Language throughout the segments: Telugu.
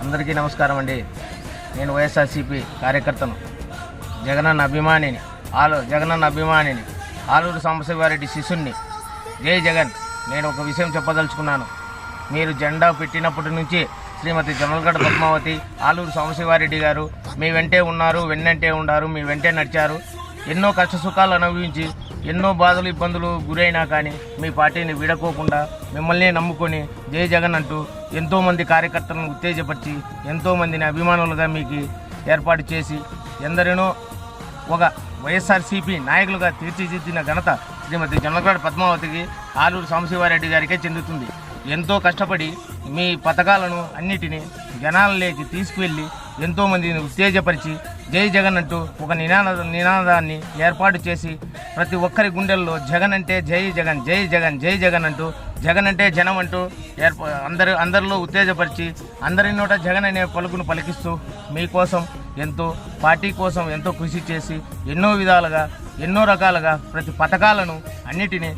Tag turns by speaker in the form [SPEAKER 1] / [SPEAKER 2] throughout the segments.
[SPEAKER 1] అందరికీ నమస్కారం అండి. నేను వైఎస్ఆర్సీపీ కార్యకర్తను, జగనన్న అభిమానిని, ఆలూరు సాంబశివారెడ్డి శిష్యుణ్ణి. జై జగన్. నేను ఒక విషయం చెప్పదలుచుకున్నాను. మీరు జెండా పెట్టినప్పటి నుంచి శ్రీమతి జొన్నలగడ్డ పద్మావతి, ఆలూరు సాంబశివారెడ్డి గారు మీ వెంటే ఉన్నారు, వెన్నంటే ఉన్నారు, మీ వెంటే నడిచారు. ఎన్నో కష్ట సుఖాలు అనుభవించి ఎన్నో బాధలు ఇబ్బందులు గురైనా కానీ మీ పార్టీని వీడకోకుండా మిమ్మల్ని నమ్ముకొని జై జగన్ అంటూ ఎంతోమంది కార్యకర్తలను ఉత్తేజపరిచి ఎంతోమందిని అభిమానులుగా మీకు ఏర్పాటు చేసి ఎందరినో ఒక వైఎస్ఆర్సీపీ నాయకులుగా తీర్చిదిద్దిన ఘనత శ్రీమతి జొన్నలగడ్డ పద్మావతికి, ఆలూరు సాంబశివారెడ్డి గారికే చెందుతుంది. ఎంతో కష్టపడి మీ పథకాలను అన్నిటినీ జనాలలోకి తీసుకువెళ్ళి ఎంతోమందిని ఉత్తేజపరిచి జై జగన్ అంటూ ఒక నినాదాన్ని ఏర్పాటు చేసి ప్రతి ఒక్కరి గుండెల్లో జగన్ అంటే జై జగన్, జై జగన్, జై జగన్ అంటూ, జగన్ అంటే జనం అంటూ అందరిలో ఉత్తేజపరిచి అందరి నోట జగన్ అనే పలుకును పలికిస్తూ మీకోసం ఎంతో, పార్టీ కోసం ఎంతో కృషి చేసి ఎన్నో విధాలుగా ఎన్నో రకాలుగా ప్రతి పథకాలను అన్నిటినీ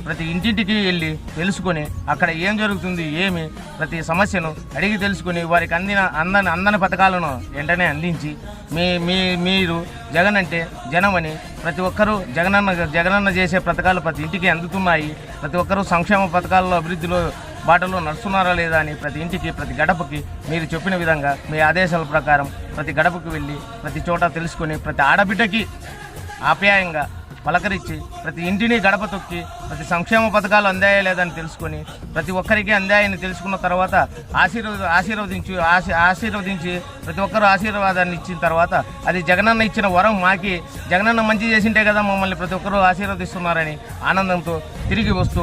[SPEAKER 1] ప్రతి ఇంటింటికి వెళ్ళి తెలుసుకొని అక్కడ ఏం జరుగుతుంది, ఏమి ప్రతి సమస్యను అడిగి తెలుసుకొని వారికి అందని పథకాలను వెంటనే అందించి మీరు జగన్ అంటే జనమని ప్రతి ఒక్కరూ జగనన్న చేసే పథకాలు ప్రతి ఇంటికి అందుతున్నాయి, ప్రతి ఒక్కరూ సంక్షేమ పథకాల్లో అభివృద్ధిలో బాటలో నడుస్తున్నారా లేదా అని ప్రతి ఇంటికి ప్రతి గడపకి మీరు చెప్పిన విధంగా మీ ఆదేశాల ప్రకారం ప్రతి గడపకు వెళ్ళి ప్రతి చోట తెలుసుకొని ప్రతి ఆడబిడ్డకి ఆప్యాయంగా పలకరించి ప్రతి ఇంటిని గడప తొక్కి ప్రతి సంక్షేమ పథకాలు అందాయా లేదని తెలుసుకొని ప్రతి ఒక్కరికి అందాయని తెలుసుకున్న తర్వాత ఆశీర్వదించి ప్రతి ఒక్కరు ఆశీర్వాదాన్ని ఇచ్చిన తర్వాత అది జగనన్న ఇచ్చిన వరం. మాకి జగనన్న మంచి చేసింటే కదా మమ్మల్ని ప్రతి ఒక్కరూ ఆశీర్వదిస్తున్నారని ఆనందంతో తిరిగి వస్తూ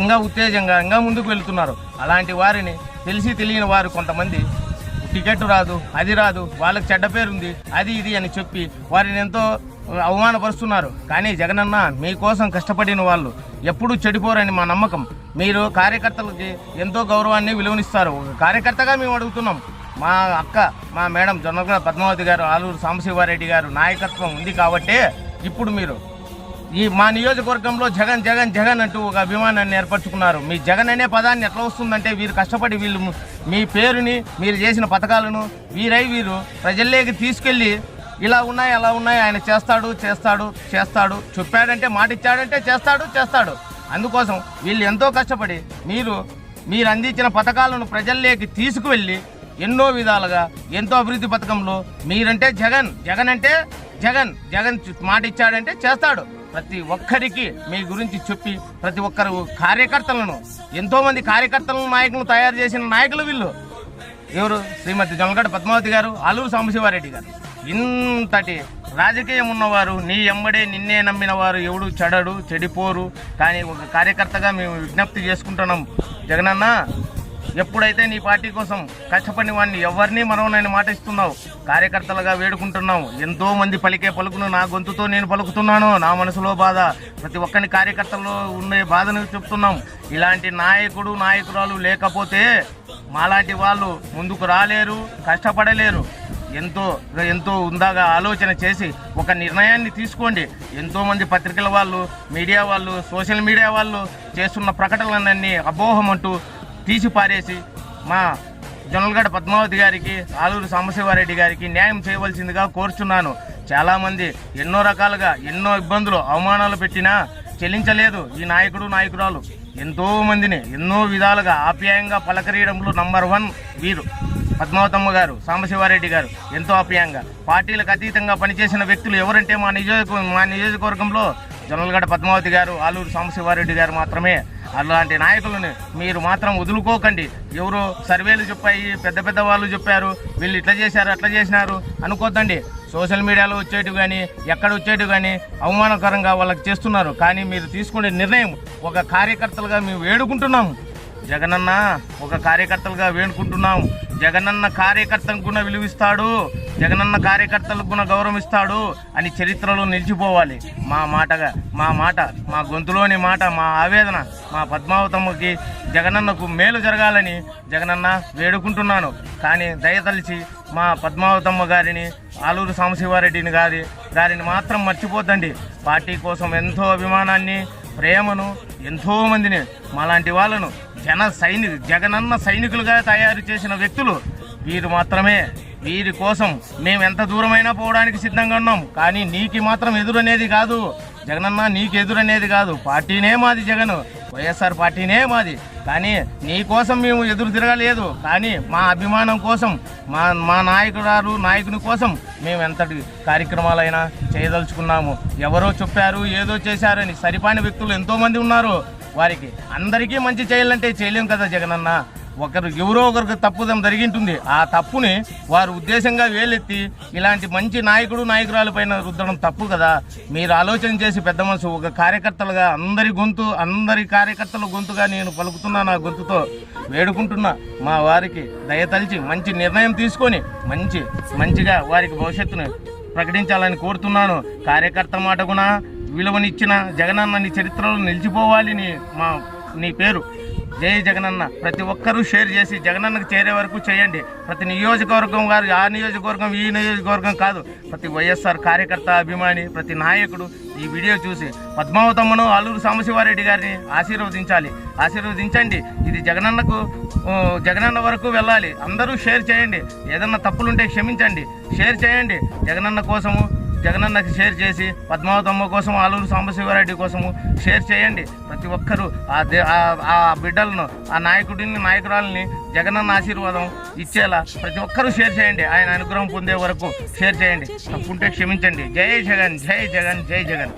[SPEAKER 1] ఇంకా ఉత్తేజంగా ఇంకా ముందుకు వెళుతున్నారు. అలాంటి వారిని తెలియని వారు కొంతమంది టికెట్ రాదు, అది రాదు, వాళ్ళకి చెడ్డ పేరుంది, అది ఇది అని చెప్పి వారిని ఎంతో అవమానపరుస్తున్నారు. కానీ జగనన్న మీకోసం కష్టపడిన వాళ్ళు ఎప్పుడూ చెడిపోరని మా నమ్మకం. మీరు కార్యకర్తలకి ఎంతో గౌరవాన్ని విలువనిస్తారు. కార్యకర్తగా మేము అడుగుతున్నాం, మా అక్క మా మేడం జొన్నలగడ్డ పద్మావతి గారు, ఆలూరు సాంబశివారెడ్డి గారు నాయకత్వం ఉంది కాబట్టే ఇప్పుడు మీరు మా నియోజకవర్గంలో జగన్ జగన్ జగన్ అంటూ ఒక అభిమానాన్ని ఏర్పరచుకున్నారు. మీ జగన్ అనే పదాన్ని ఎట్లా వస్తుందంటే వీరు కష్టపడి మీ పేరుని మీరు చేసిన పథకాలను వీరు ప్రజల్లోకి తీసుకెళ్ళి ఇలా ఉన్నాయి అలా ఉన్నాయి, ఆయన చేస్తాడు చెప్పాడంటే మాట ఇచ్చాడంటే చేస్తాడు. అందుకోసం వీళ్ళు ఎంతో కష్టపడి మీరు అందించిన పథకాలను ప్రజల్లోకి తీసుకువెళ్ళి ఎన్నో విధాలుగా ఎంతో అభివృద్ధి పథకంలో మీరంటే జగన్ అంటే జగన్ మాట ఇచ్చాడంటే చేస్తాడు. ప్రతి ఒక్కరికి మీ గురించి చెప్పి ప్రతి ఒక్కరు కార్యకర్తలను ఎంతోమంది కార్యకర్తలను నాయకులను తయారు చేసిన నాయకులు వీళ్ళు. ఎవరు? శ్రీమతి జొన్నలగడ్డ పద్మావతి గారు, ఆలూరు సాంబశివారెడ్డి గారు. ఇంతటి రాజకీయం ఉన్నవారు, నీ ఎంబడే నిన్నే నమ్మిన వారు ఎవడు చెడిపోరు. కానీ ఒక కార్యకర్తగా మేము విజ్ఞప్తి చేసుకుంటున్నాం, జగనన్న ఎప్పుడైతే నీ పార్టీ కోసం కష్టపడిన వాడిని ఎవరిని మనవనని మాట ఇస్తున్నావు, కార్యకర్తలుగా వేడుకుంటున్నావు. ఎంతో మంది పలికే పలుకును నా గొంతుతో నేను పలుకుతున్నాను. నా మనసులో బాధ ప్రతి ఒక్కరిని కార్యకర్తల్లో ఉండే బాధను చెప్తున్నాం. ఇలాంటి నాయకురాలు లేకపోతే మాలాంటి వాళ్ళు ముందుకు రాలేరు, కష్టపడలేరు. ఎంతో ఉందాగా ఆలోచన చేసి ఒక నిర్ణయాన్ని తీసుకోండి. ఎంతోమంది పత్రికల వాళ్ళు, మీడియా వాళ్ళు, సోషల్ మీడియా వాళ్ళు చేస్తున్న ప్రకటనలన్నీ అపోహం అంటూ తీసి పారేసి మా జొన్నలగడ్డ పద్మావతి గారికి, ఆలూరు సాంబశివారెడ్డి గారికి న్యాయం చేయవలసిందిగా కోరుచున్నాను. చాలామంది ఎన్నో రకాలుగా ఎన్నో ఇబ్బందులు అవమానాలు పెట్టినా చెల్లించలేదు ఈ నాయకురాలు. ఎంతోమందిని ఎన్నో విధాలుగా ఆప్యాయంగా పలకరీయడంలో నంబర్ 1 వీరు పద్మావతమ్మ గారు, సాంబశివారెడ్డి గారు. ఎంతో ఆప్యాయంగా పార్టీలకు అతీతంగా పనిచేసిన వ్యక్తులు ఎవరంటే మా నియోజకవర్గంలో జొన్నలగడ్డ పద్మావతి గారు, ఆలూరు సాంబశివారెడ్డి గారు మాత్రమే. అలాంటి నాయకులను మీరు మాత్రం వదులుకోకండి. ఎవరో సర్వేలు చెప్పాయి, పెద్ద వాళ్ళు చెప్పారు, వీళ్ళు ఇట్లా చేశారు అట్లా చేసినారు అనుకోద్దండి. సోషల్ మీడియాలో వచ్చేటివి కానీ ఎక్కడ వచ్చేటివి కానీ అవమానకరంగా వాళ్ళకి చేస్తున్నారు. కానీ మీరు తీసుకునే నిర్ణయం ఒక కార్యకర్తలుగా మేము వేడుకుంటున్నాం. జగనన్న ఒక కార్యకర్తలుగా వేడుకుంటున్నాం. జగనన్న కార్యకర్తలకు గుణ విలువిస్తాడు, జగనన్న కార్యకర్తలకు గుణ గౌరవం ఇస్తాడు అని చరిత్రలో నిలిచిపోవాలి. మా మాట మా గొంతులోని మాట, మా ఆవేదన మా పద్మావతమ్మకి జగనన్నకు మేలు జరగాలని జగనన్న వేడుకుంటున్నాను. కానీ దయతలిచి మా పద్మావతమ్మ గారిని, ఆలూరు సాంబశివారెడ్డిని గారిని మాత్రం మర్చిపోద్దండి. పార్టీ కోసం ఎంతో అభిమానాన్ని, ప్రేమను, ఎంతోమందిని మాలాంటి వాళ్ళను జగనన్న సైనికులుగా తయారు చేసిన వ్యక్తులు వీరు మాత్రమే. వీరి కోసం మేము ఎంత దూరమైనా పోవడానికి సిద్ధంగా ఉన్నాం. కానీ నీకు మాత్రం ఎదురనేది కాదు జగనన్న, నీకు ఎదురనేది కాదు. పార్టీనే మాది, జగన్ వైఎస్ఆర్ పార్టీనే మాది. కానీ నీ కోసం మేము ఎదురు తిరగలేదు. కానీ మా అభిమానం కోసం, మా నాయకుని కోసం మేము ఎంతటి కార్యక్రమాలైనా చేయదలుచుకున్నాము. ఎవరో చెప్పారు, ఏదో చేశారని సరిపాని వ్యక్తులు ఎంతోమంది ఉన్నారు. వారికి అందరికీ మంచి చేయాలంటే చేయలేం కదా జగనన్న. ఎవరో ఒకరికి తప్పుదం జరిగింటుంది. ఆ తప్పుని వారు ఉద్దేశంగా వేలెత్తి ఇలాంటి మంచి నాయకురాలు పైన రుద్దడం తప్పు కదా. మీరు ఆలోచన చేసి పెద్ద మనసు ఒక కార్యకర్తలుగా అందరి కార్యకర్తల గొంతుగా నేను పలుకుతున్నా. నా గొంతుతో వేడుకుంటున్నా మా వారికి దయతలిచి మంచి నిర్ణయం తీసుకొని మంచిగా వారికి భవిష్యత్తును ప్రకటించాలని కోరుతున్నాను. కార్యకర్త మాటకున విలువనిచ్చిన జగనన్న నీ చరిత్రలో నిలిచిపోవాలి. నీ పేరు జై జగనన్న. ప్రతి ఒక్కరూ షేర్ చేసి జగనన్నకు చేరే వరకు చేయండి. ప్రతి నియోజకవర్గం వారు ఆ నియోజకవర్గం ఈ నియోజకవర్గం కాదు, ప్రతి వైఎస్ఆర్ కార్యకర్త అభిమాని ప్రతి నాయకుడు ఈ వీడియో చూసి పద్మావతమ్మను అల్లూరు సాంబశివారెడ్డి గారిని ఆశీర్వదించండి. ఇది జగనన్న వరకు వెళ్ళాలి. అందరూ షేర్ చేయండి. ఏదన్నా తప్పులుంటే క్షమించండి. షేర్ చేయండి. జగనన్నకి షేర్ చేసి పద్మావతమ్మ కోసం, ఆలూరు సాంబశివారెడ్డి కోసము షేర్ చేయండి. ప్రతి ఒక్కరూ ఆ బిడ్డలను, ఆ నాయకురాలని జగనన్న ఆశీర్వాదం ఇచ్చేలా ప్రతి ఒక్కరూ షేర్ చేయండి. ఆయన అనుగ్రహం పొందే వరకు షేర్ చేయండి. తప్పుంటే క్షమించండి. జై జగన్, జై జగన్, జై జగన్.